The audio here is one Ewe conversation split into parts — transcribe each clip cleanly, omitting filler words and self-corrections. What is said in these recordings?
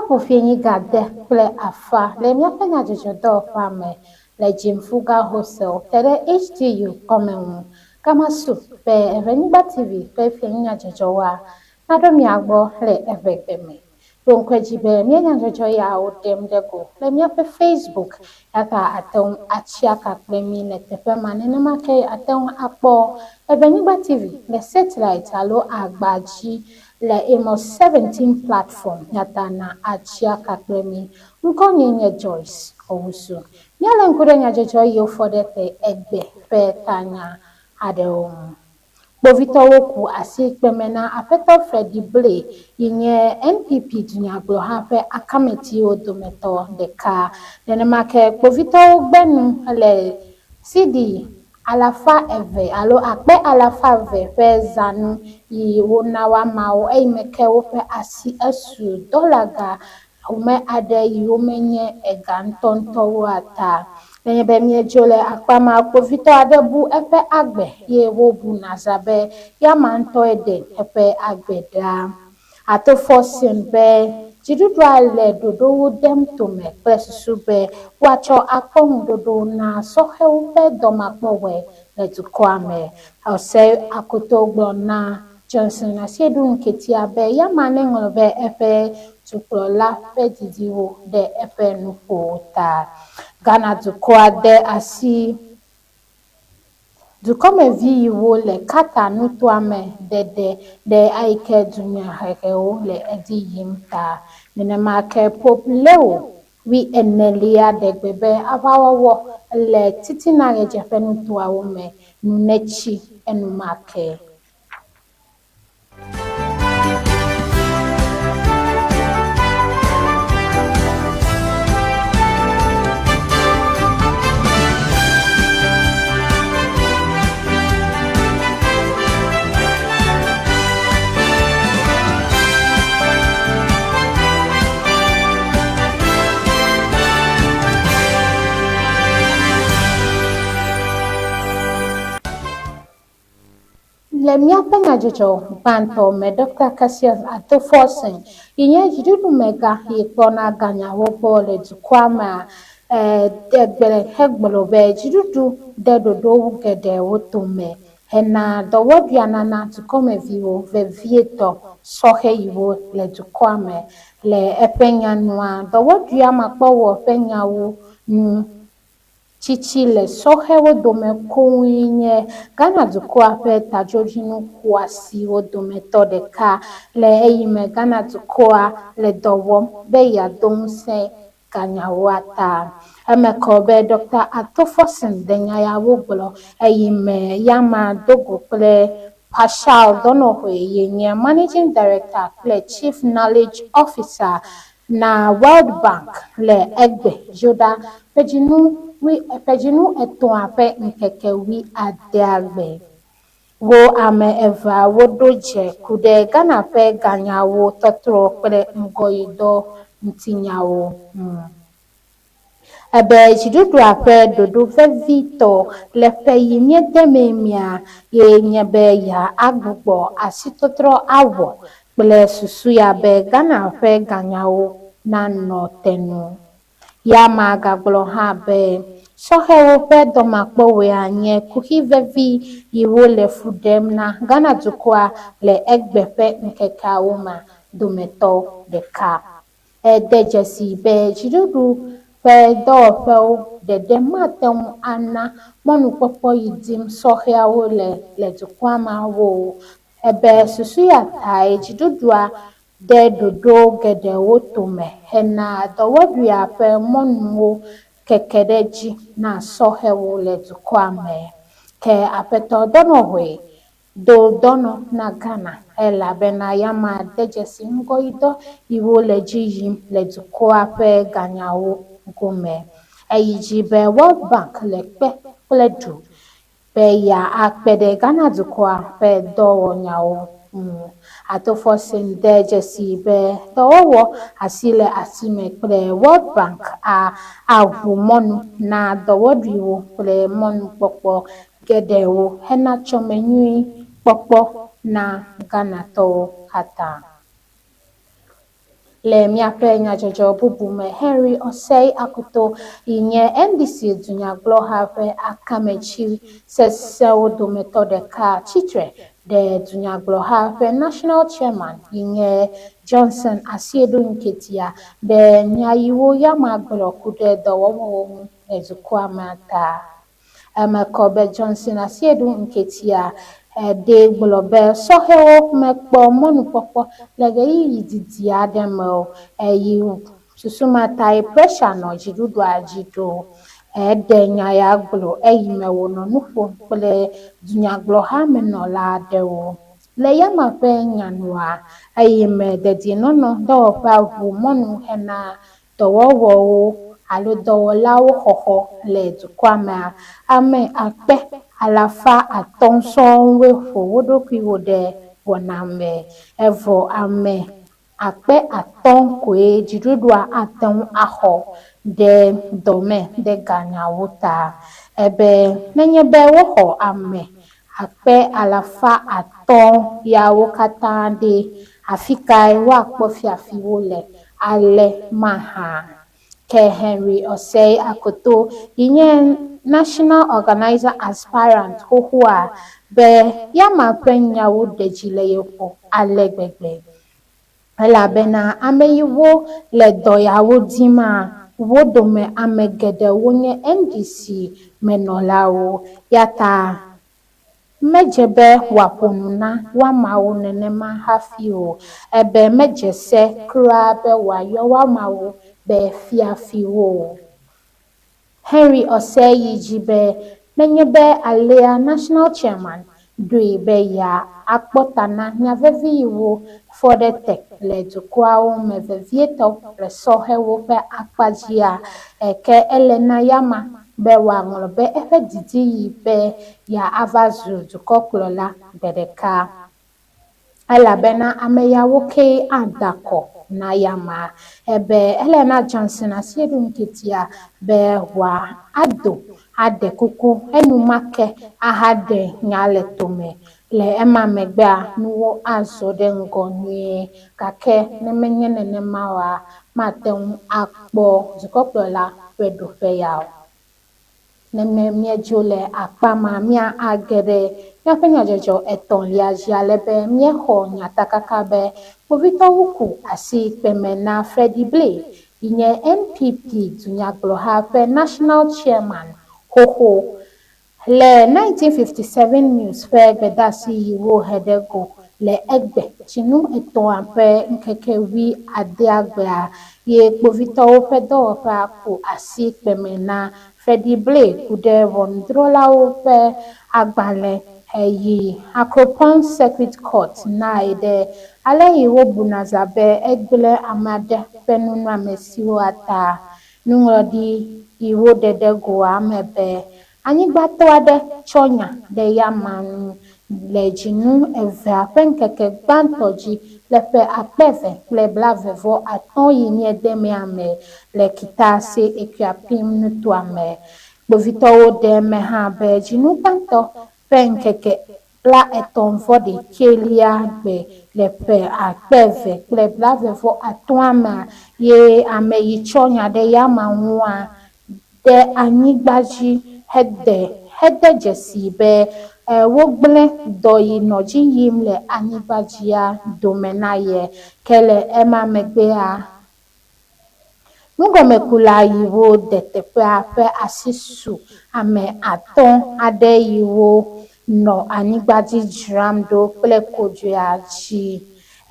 Abufienyi gade kple afa le míaƒe nyadzɔdzɔdɔwɔƒea me le Dzimfuga Hostel te ɖe HTU kɔmenu. Kamasu be Evenyigba TV ƒe fienyi nyadzɔdzɔwoa naɖo mia gbɔ le eve gbe me. Ɖo ŋkɔe dzi be mía nyadzɔdzɔ yawo ɖem ɖe go le míaƒe Facebook yata ate ŋu atsi aka kple mí le teƒe ma nenema ke ate ŋu akpɔ Evenyigba TV le satellite alo agbadzi le Amos 17 platform yata na atsi aka kple mí. Ŋkɔnye nye Joyce Owusu. Míale ŋku ɖe nyadzɔdzɔ yiwo fɔ ɖe te egbe ƒe tanya aɖewo ŋu. Kpovitɔwo ku asikpeme na Aƒetɔ Freddy Ble yi nye NPP dunyagblɔha ƒe akametiwo dometɔ ɖeka. Nenema ke kpovitɔwo gbe nu le CD 200 alo akpe 200 ƒe zãnu yi wona woamawo eyime ke woƒe asi esu $ga ƒome aɖe yiwo menye ega ŋutɔŋutɔwoa ta. Nenye be míedzo le akpa ma, kpovitɔ aɖe bu eƒe agbe ye wobu nazã be yama ŋutɔe ɖe eƒe agbe ɖa. Atofɔsin be dziɖuɖua le ɖoɖowo ɖem tome kple susu be woatsɔ akpɔ ŋuɖoɖo na sɔhewo ƒe dɔmakpɔwɔe le dukɔa me. Ose Akoto gblɔ na Johnson Asiedu Nketia be yama neŋlɔ be eƒe dukplɔla ƒe didiwo ɖe eƒe nuƒowo ta. Ghana dukɔa de asi dukɔmevi yiwo le Kata nutoa me ɖeɖe ɖe ayike dunyahehewo le edzi yim ta. Nenema ke Pope Leo 14 ɖe gbe be aʋawɔwɔ le titina ɣedzeƒe nutoawo me nu netsi enumake. Le míaƒe nyadzɔdzɔ gbãtɔ me, Dr. Cassius Atofɔsin yi nye dziɖuɖumega yi kpɔna ganyawo gbɔ le dukɔa mea, hegblɔ be dziɖuɖu de ɖoɖo geɖewo tome hena dɔwɔɖuia nana dukɔmeviwo vevietɔ sɔhe yiwo le dukɔa me. Le eƒe nyanua, dɔwɔɖuia makpɔ wɔ ƒe nyawo nu tsitsi le sɔhewo dome koŋue nye Ghana dukɔa ƒe tadzrodzinui xɔasiwo dometɔ ɖeka le eyime Ghana dukɔa le dɔ wɔm be yeado ŋusẽ ganyawoa ta. Eme kɔ be Dr. Atofɔsin de nya yawo gblɔ eyime yama dogo kple Paschal Donohoe yi nye Managing Director kple Chief Knowledge Officer na World Bank le egbe dzoɖa ƒedzinu 3 ƒe ŋkeke 10 gbe. Wo ame eveawo ɖo dze ku ɖe Ghana ƒe ganyawo tɔtrɔ kple ŋgɔyidɔ ŋutinyawo ŋu. Ebe dziɖuɖua ƒe ɖoɖo vevitɔ le ƒe yi míede mee mea ye nye be agbugbɔ asitɔtrɔ awɔ kple susu ya be Ghana ƒe ganyawo nanɔ te nu. Yama gagblɔ hã be sɔhewo ƒe dɔmakpɔwɔea nye kuxi vevi yiwo le fu ɖem na Ghana dukɔa le egbe ƒe ŋkekeawo me dometɔ ɖeka. Ede dzesi be dziɖuɖu ƒe dɔwɔƒewo ɖeɖe mate ŋu ana mɔnukpɔkpɔ yi dim sɔheawo le dukɔa me o. Ebe susu ya tae dziɖuɖua de ɖoɖo geɖewo tome hena dɔwɔɖuia ƒe mɔnuwo keke ɖe dzi na sɔhewo le dukɔa me. Ke Aƒetɔ Donohoe do dɔnɔ na Ghana elabena yama de dzesi ŋgɔyidɔ yiwo le dzi yim le dukɔa ƒe ganyawo gome. Eyi dzi be World Bank le kpe kple du be akpe ɖe Ghana dukɔa ƒe dɔwɔnyawo ŋu. Atofɔsin de dzesi be dɔwɔwɔ asi le asime kple World Bank aʋu mɔnu na dɔwɔɖuiwo kple mɔnukpɔkpɔ geɖewo hena tsɔmenyui kpɔkpɔ na Ghanatɔwo katã. le miaƒe nyadzɔdzɔ bubu me Henry Osei Akoto yi nye NDC dunyagblɔha ƒe akameti sesẽwo dometɔ ɖeka tsitre ɖe dunyagblɔha ƒe national chairman yi nye Johnson Asiedu Nketia ɖe nya yiwo yama gblɔ ku ɖe dɔwɔwɔwo ŋu le dukɔa me ta. Eme kɔ be Johnson Asiedu Nketia ɖe gblɔ be sɔhewo mekpɔ mɔnukpɔkpɔ le ɣeyiɣi didi aɖe me o eyi susumatae pressure nɔ dziɖuɖua dzi ɖo. Eɖe nya ya gblɔ eyime wònɔ nu ƒom kple dunyagblɔhamenɔla aɖewo. Le yama ƒe nyanua eyime dedienɔnɔ dɔwɔƒea ʋu mɔnu hena dɔwɔwɔwo alo dɔwɔlawo xɔxɔ le dukɔa mea, ame akpe 500 sɔŋ woƒo wo ɖokuiwo ɖe wɔna me evɔ ame akpe 5 koe dziɖuɖua ate ŋu axɔ ɖe dɔme ɖe ganyawo ta. Ebe nenye be woxɔ ame akpe 500 yawo katã ɖe afi kae woakpɔ fiafiwo le ale mahã. Ke Henry Osei Akoto yi nye National Organizer Aspirant xoxoa be yama ƒe nyawo ɖe dzi le yeƒo ale gbegbe. Elabena ame yiwo le dɔ yawo dim wo dome ame geɖewo nye NDC menɔlawo yata medze be wòaƒo nu na woamawo nenema hafi o ebe medze se kura be wòayɔ woamawo be fiafiwo. Henry Osei yi dzi be nenye be alea national chairman ɖoe be yeakpɔ ta na nyavevi yiwo fɔ ɖe te le dukɔawo me vevietɔ le sɔhewo ƒe akpadzia, ke ele na yama be wòaŋlɔ be eƒe didiɣi be yeava zu dukɔkplɔla gbe ɖeka elabena ame yawo ke ada akɔ na yama. Ebe ele na Johnson Asiedu Nketia be wòado aɖe kuku enumake ahaɖe nya le tome le ema megbea nuwo azɔ ɖe ŋgɔ nyuie gake ne menye nenema oa mate ŋu akpɔ dukɔkplɔla ƒe ɖoƒe ya o. Ne míedzo le akpa ma míage ɖe míaƒe nyadzɔdzɔ etɔ̃lia dzi alebe míexɔ nyatakaka be kpovitɔwo ku asi kpeme na Freddie Blay yi nye NPP dunyagblɔha ƒe national chairman xoxo le 1957 news ƒe gbedeasi yiwo he ɖe go le egbe tsinu 3 ƒe ŋkeke 18 ye kpovitɔwo ƒe dɔwɔƒea ku asi kpeme na Freddie Blay ku ɖe ʋɔnudrɔ̃lawo ƒe agbalẽ eyi Akropong Circuit Court nae ɖe ale yi wobuna zã be egblẽ ame aɖe ƒe nunɔamesiwo ta. Nuŋlɔɖi yi woɖe ɖe goa me be anyigbatɔ aɖe tsɔ nya ɖe yama ŋu le dzinu 2 ƒe ŋkeke gbãtɔ dzi le ƒe 2025 yi miedemea me le Kitase Equiapim nutoa me. Kpovitɔwo ɖe eme hã be dzinu gbãtɔ ƒe ŋkeke 39 gbe le ƒe 2025 mea ye ame yi tsɔ nya ɖe yama ŋua ɖe anyigba dzi hede dzesi be wogblẽ dɔ yi nɔ dzi yim le anyigba dzia dome na ye ke le ema megbea nugɔmekula yiwo de teƒea ƒe asi su ame 5 aɖe yiwo nɔ anyigba dzi dzram ɖo kple kodzoea dzi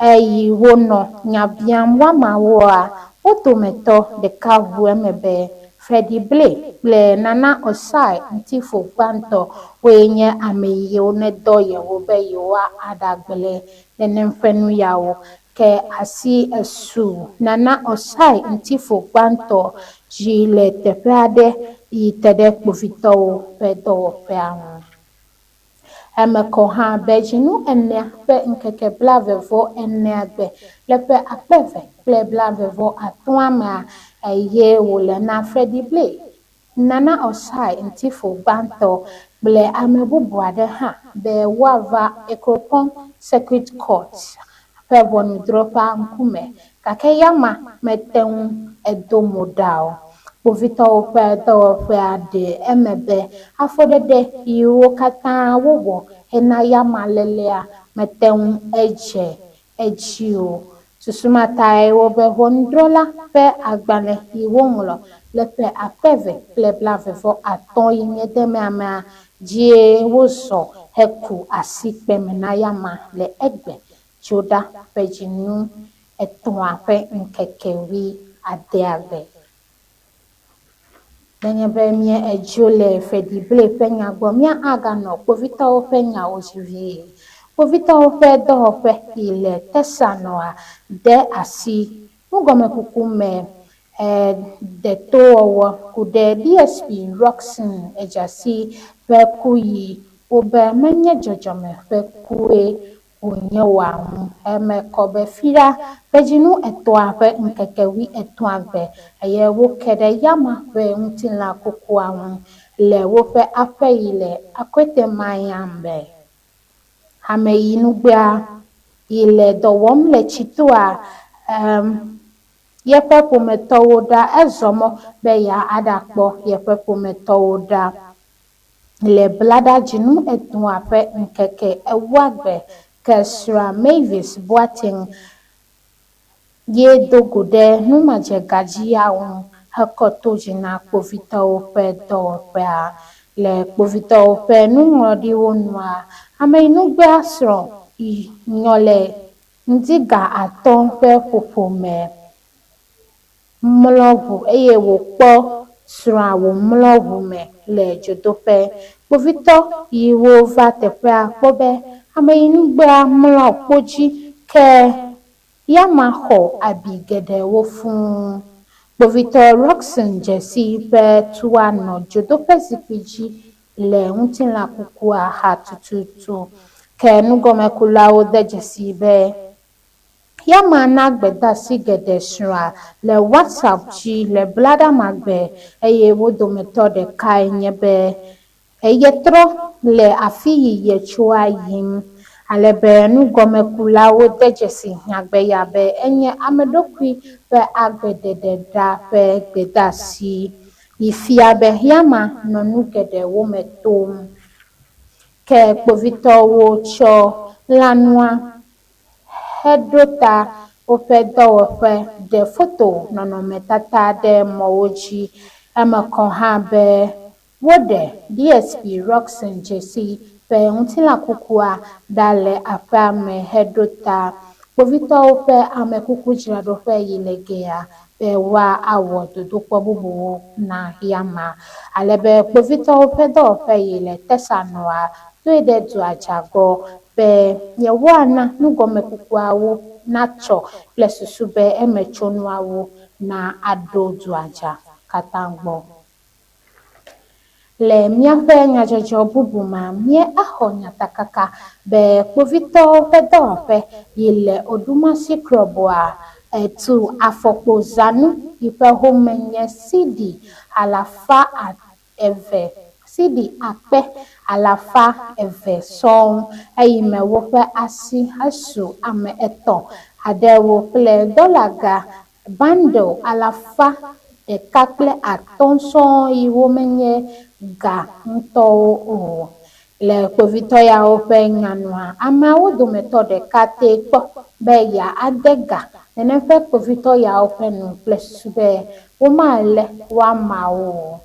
eyi wonɔ nya biam woamawoa wo dometɔ ɖeka ʋu eme be Freddie Blay kple Nana Osai ŋtifo gbãtɔ woe nye ame yiwo nedɔ yewo be yewoaɖagblẽ nenem ƒe nu yawo ke asi su Nana Osai ŋtifo gbãtɔ dzi le teƒe aɖe yi te ɖe kpovitɔwo ƒe dɔwɔƒea ŋu. Eme kɔ hã be dzinu 4 ƒe ŋkeke 24 gbe le ƒe 2025 mea eye wòle na Freddie Blay, Nana Osai ŋtifo gbãtɔ kple ame bubu aɖe hã be woava Akropong Circuit Court ƒe ʋɔnudrɔ̃ƒea ŋkume gake yama mete ŋu edo mo ɖa o. Kpovitɔwo ƒe dɔwɔƒea ɖe eme be afɔɖeɖe yiwo katã wowɔ hena yamalelea mete ŋu edze edzi o. Susumantae wo be ʋɔnudrɔ̃la ƒe agbalẽ yi woŋlɔ le ƒe 2025 yi míede me amea dzie wozɔ heku asikpeme na yama le egbe tso ɖa ƒe dzinu 3 ƒe ŋkeke 10 nenye be mie edzo le Fedible ƒe nya gbɔ míaganɔ kpovitɔwo ƒe nyawo dzi vie. Kpovitɔwo ƒe dɔwɔƒe yi le Tesanɔa de asi nugɔmekuku me detowɔwɔ ku ɖe DSP Rockson Edzasi ƒe ku yi wobe menye dzɔdzɔme ƒe kue wònye wòa ŋu emekɔ be fiɖa ƒe dzinu 3 ƒe ŋkeke 13 eye woke ɖe yama ƒe ŋutilã kukua ŋu le woƒe aƒe yi le Akote Mayambe. Ameyinugba yi le dɔ wɔm le Tsitoa yeƒe ƒometɔwo ɖa ezɔ mɔ be yeaɖakpɔ yeƒe ƒometɔwo ɖa le blaɖadzinu 3 ƒe ŋkeke 10 ke srɔ̃a Mavis Boateng ye dogo ɖe numadzegadzi ŋu hekɔ to dzi na kpovitɔwo ƒe dɔwɔƒea. Le kpovitɔwo ƒe nuŋlɔɖiwo nua, ameyinugba srɔ̃ nyɔ le ŋdiga 5 ƒe ƒoƒo me mlɔ ʋu eye wòkpɔ srɔ̃a wòmlɔ ʋu me le dzodoƒe. Kpovitɔ yiwo va teƒea kpɔ be ameyinugba mlɔ kpo dzi ke yama xɔ abi geɖewo fũu. Kpovitɔ Rockson Dzesi ƒe tua nɔ dzodoƒe zikpui dzi le ŋutilã kukua xa tututu ke nugɔmekulawo de dzesi be yama na gbedeasi geɖe srɔ̃a le WhatsApp dzi le blaɖamagbe eye wo dometɔ ɖekae nye be eyetrɔ le afi yi yetsoa yim alebe nugɔmekulawo de dzesi nyagbeya be enye ame ɖokui ƒe agbeɖeɖe ɖa ƒe gbedeasi yi fia be yama nɔ nu geɖewo me tom. Ke kpovitɔwo tsɔ lãnua heɖo ta woƒe dɔwɔƒe ɖe foto nɔnɔmetata ɖe mɔwo dzi. Eme kɔ hã be woɖe DSP Rockson Dzesi ƒe ŋutilã kukua ɖa le aƒea me heɖo ta kpovitɔwo ƒe amekukudzraɖoƒe yi le gea be woawɔ dodokpɔ bubuwo na yama. Alebe kpovitɔwo ƒe dɔwɔƒe yi le Tesanɔa toe ɖe duadza gbɔ be yewoana nugɔmekukuawo natsɔ kple susu be emetsonuawo na aɖo duadza katã gbɔ. Le míaƒe nyadzɔdzɔ bubu me míaxɔ nyatakaka be kpovitɔwo ƒe dɔwɔƒe yi le Odumasi Krɔboa etu afɔkpozanu yi ƒe home nye CD 200 sɔŋ eyime woƒe asi esu ame 3 aɖewo kple dɔlaga bundle 105 sɔŋ yiwo menye ga ŋutɔwo o. Le kpovitɔ yawo ƒe nyanua, ameawo dometɔ ɖeka te kpɔ be yeade ga nenem ƒe kpovitɔ yawo ƒe nu kple susu be womalé woamawo o.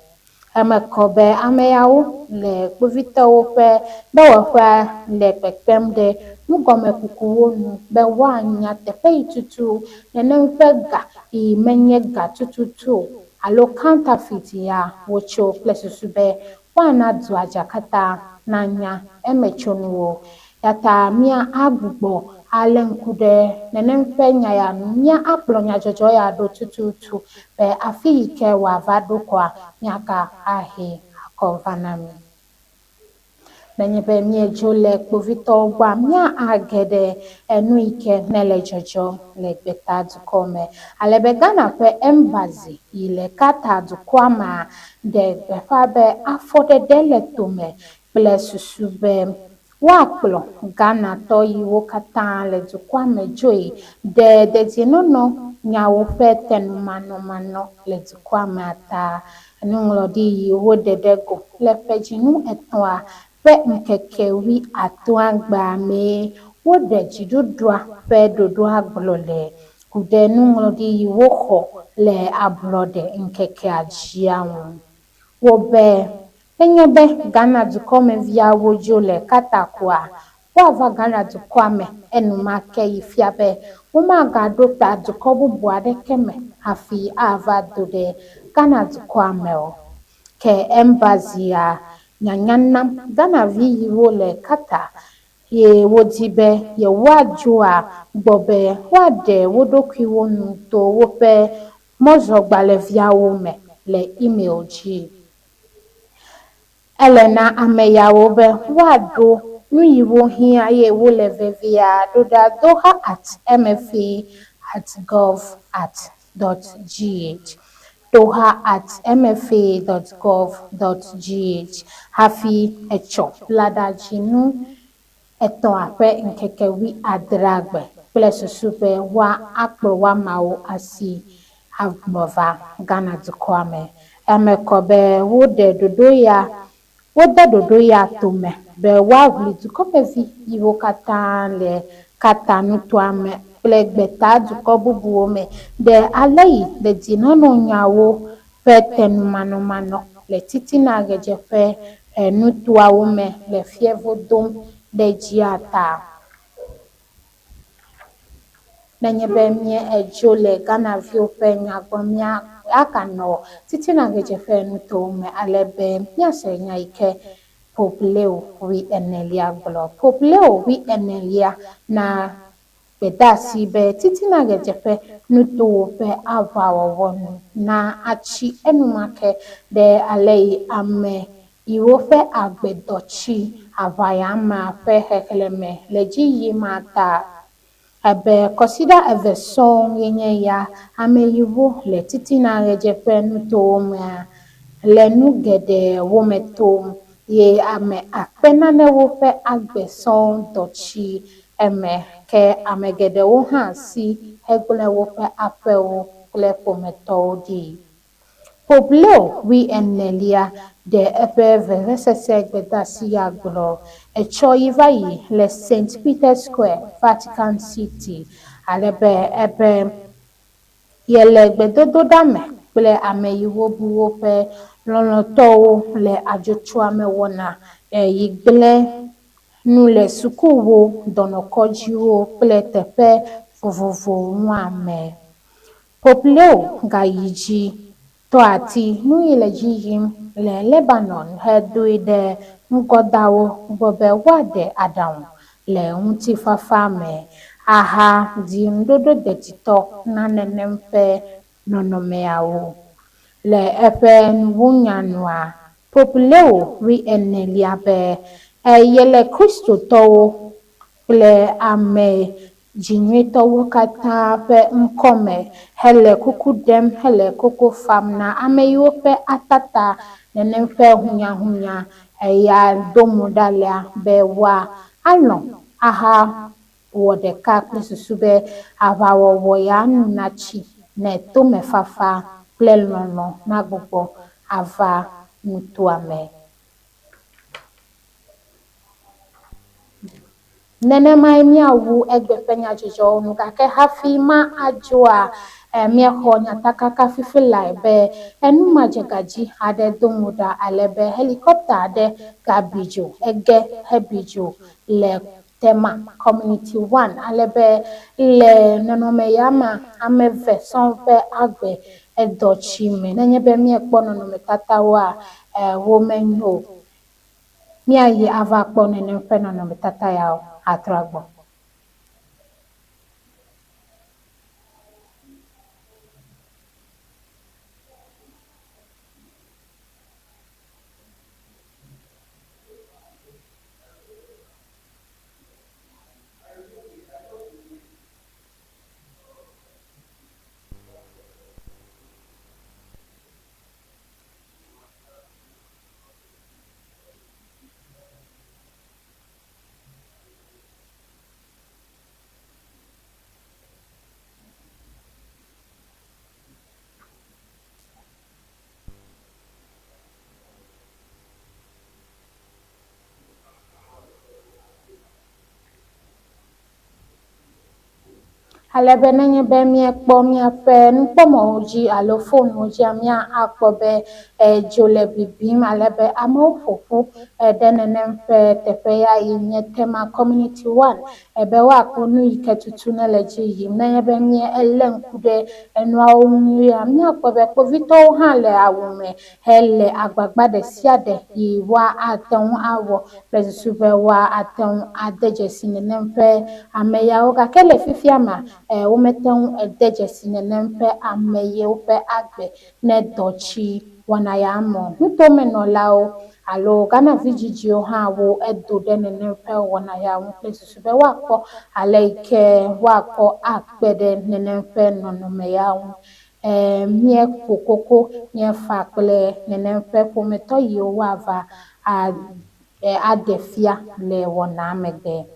Eme kɔ be ame yawo le kpovitɔwo ƒe dɔwɔƒea le kpekpem ɖe nugɔmekukuwo nu be woanya teƒe yi tutu nenem ƒe ga yi menye ga tututu o alo counterfeit ya wotso kple susu be woana duadza katã nanya emetsonuwo. Yata míagbugbɔ alé ŋku ɖe nenem ƒe nya ya nu míakplɔ nyadzɔdzɔ ya ɖo tututu be afi yi ke wòava ɖo kɔa míagahe akɔ va na mí. Nenye be míedzo le kpovitɔwo gbɔa míage ɖe enu yi ke ne le dzɔdzɔm le Gbeta dukɔ me. Alebe Ghana ƒe embassy yi le Qatar dukɔa mea ɖe gbeƒã be afɔɖeɖe le tome kple susu be woakplɔ Ghanatɔ yiwo katã le dukɔa me dzoe ɖe dedienɔnɔ nyawo ƒe tenumanɔmanɔ le dukɔa me ata. Nuŋlɔɖi yi woɖe ɖe go le ƒedzinu etɔ̃a ƒe ŋkeke 15 mee woɖe dziɖuɖua ƒe ɖoɖoa gblɔ le ku ɖe nuŋlɔɖi yi woxɔ le ablɔɖe ŋkekea dzia ŋu. Wobe enye be Ghana dukɔmeviawo dzo le katakpoa, woava Ghana dukɔa me enumake yi fia be womagaɖo ta dukɔ bubu aɖeke me hafi ava do ɖe Ghana dukɔa me o. Ke embazia nyanya nam Ghanavi yiwo le Qatar ye wodi be yewoadzoa gbɔ be woaɖe wo ɖokuiwo nu to woƒe mɔzɔgbalẽviawo me le email dzi. Ele na ame yawo be woaɖo nu yiwo hiã eye wole vevia ɖo ɖa doha@mfa@gov.gh doha@mfa.gov.gh hafi etsɔ blaɖadzinu etɔ̃a ƒe ŋkeke 17 kple susu be woakplɔ woamawo asi agbɔva Ghana dukɔa me. Eme kɔ be wode ɖoɖo ya tome be woaʋli dukɔmevi yiwo katã le Qatar nutoa me kple gbeta dukɔ bubuwo me ɖe ale yi dedienɔnɔ nyawo ƒe tenumanɔmanɔ le titina ɣedzeƒe nutoawo me le fievo dom ɖe dzia ta. Nenye be míedzo le Ghanaviwo ƒe nya gbɔ aganɔ titina ɣedzeƒe nutowo me alebe míase nya yi ke Pope Leo XIV gblɔ. Pope Leo XIV na gbedeasi be titina ɣedzeƒe nutowo ƒe aʋawɔwɔ nu na atsi enumake ɖe ale yi ame yiwo ƒe agbedɔtsi aʋayamea ƒe xexlẽme le edzi yim ta. Ebe kɔsiɖa 2 sɔŋ yenye ya ame yiwo le titina ɣedzeƒe nutowo mea le nu geɖewo me tom ye ame akpe nanewo ƒe agbe sɔŋ dɔ tsi eme ke ame geɖewo hã si hegblẽ woƒe aƒewo kple ƒometɔwo ɖi. Pope Leo XIV ɖe eƒe vevesese gbedeasi ya gblɔ etsɔ yi va yi le St. Peter Square, Vatican City alebe ebe yele gbedodoɖa me kple ame yiwo bu woƒe lɔlɔ̃tɔwo le adzotsɔa me wɔna yi gblẽ nu le sukuwo, dɔnɔkɔdziwo kple teƒe vovovowoa me. Pope Leo gayi dzi tɔ ati nu yi le dzi yim le Lebanon hedoe ɖe nugɔdawo gbɔ be woaɖe aɖaŋu le ŋutifafa me aha ɖi ŋuɖoɖo deditɔ na nenem ƒe nɔnɔmeawo. Le eƒe nuwunyanua, Pope Leo XIV be yele kristotɔwo kple ame dzinyuitɔwo katã ƒe ŋkɔme hele kuku ɖem hele koko fam na ame yiwo ƒe atata nenem ƒe hunyahunya eya do mo ɖa lia be woalɔ awɔ ɖeka kple susu be aʋawɔwɔ ya nu natsi ne tomefafa kple lɔlɔ̃ nagbugbɔ ava nutoa me. Nenemae míawu egbe ƒe nyadzɔdzɔwo nu gake hafi adzoa míaxɔ nyatakaka fifi lae be enumadzegadzi aɖe do mo ɖa alebe helicopter aɖe gabi dzo ege hebi dzo le Tema Community 1 alebe le nɔnɔme ya mea ame 2 sɔŋ ƒe agbe edɔ tsi me. Nenye be míekpɔ nɔnɔmetatawoa womenyo o. Míayi ava kpɔ nenem ƒe nɔnɔmetata yawo atrɔ agbɔ. alebe nenye be miekpo miaƒe nukpɔmɔwo alo fonuwo dzia miakpɔ be dzo le bibim alebe amewo ƒoƒu ɖe nenem ƒe teƒe ya yi nye tema community 1 be woakpɔ nu yi ke tutu ne le dzi yim nenye be elé ŋku ɖe enuawo ŋu ya miakpɔ be kpovitɔwo hã le awu me hele agbagba ɖe sia ɖe yi woate ŋu awɔ kple susu be woate ŋu ade dzesi nenem ƒe ame yawo gake le fifia mea womete ŋu ede dzesi nenem ƒe ame yiwo ƒe agbe ne dɔtsi wɔna ya me. Nutomenɔlawo alo Ghana vidzidziwo hã wo edo ɖe nenem ƒe wɔna ya ŋu kple susu be woakpɔ ale yi ke woakɔ akpe ɖe nenem ƒe nɔnɔme ya ŋu. Míeƒo koko míefa kple nenem ƒe ƒometɔ yiwo woava aɖe fia le wɔna megbe.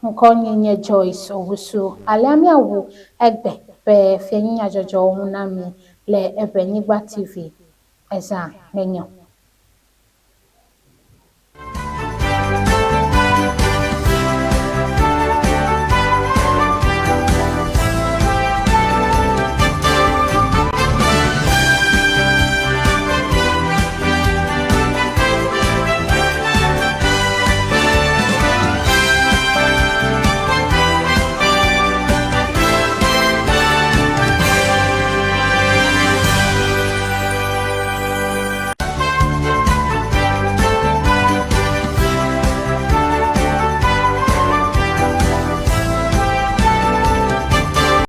Ŋkɔnye nye Joyce Owusu. Alea miawu egbe ƒe fianyanyadzɔdzɔwo ŋu na mi le Eʋenyigba TV. Eza nenyo.